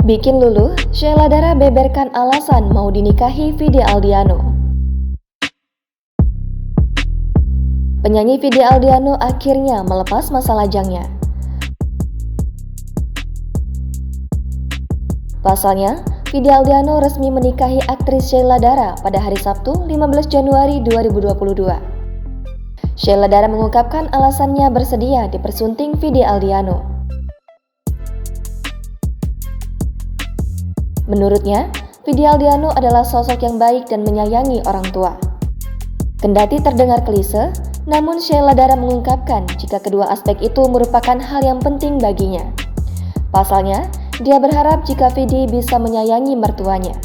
Bikin luluh, Sheila Dara beberkan alasan mau dinikahi Vidi Aldiano. Penyanyi Vidi Aldiano akhirnya melepas masa lajangnya. Pasalnya, Vidi Aldiano resmi menikahi aktris Sheila Dara pada hari Sabtu 15 Januari 2022. Sheila Dara mengungkapkan alasannya bersedia dipersunting Vidi Aldiano. Menurutnya, Vidi Aldiano adalah sosok yang baik dan menyayangi orang tua. Kendati terdengar klise, namun Sheila Dara mengungkapkan jika kedua aspek itu merupakan hal yang penting baginya. Pasalnya, dia berharap jika Vidi bisa menyayangi mertuanya.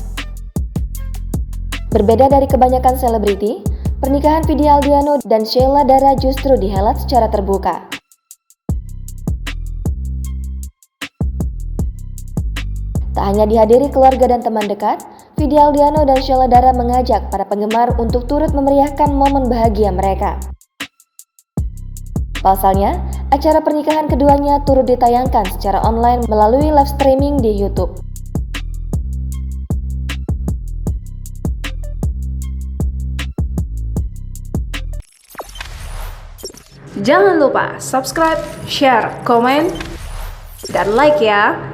Berbeda dari kebanyakan selebriti, pernikahan Vidi Aldiano dan Sheila Dara justru dihelat secara terbuka. Tak hanya dihadiri keluarga dan teman dekat, Vidi Aldiano dan Sheila Dara mengajak para penggemar untuk turut memeriahkan momen bahagia mereka. Pasalnya, acara pernikahan keduanya turut ditayangkan secara online melalui live streaming di YouTube. Jangan lupa subscribe, share, komen, dan like ya!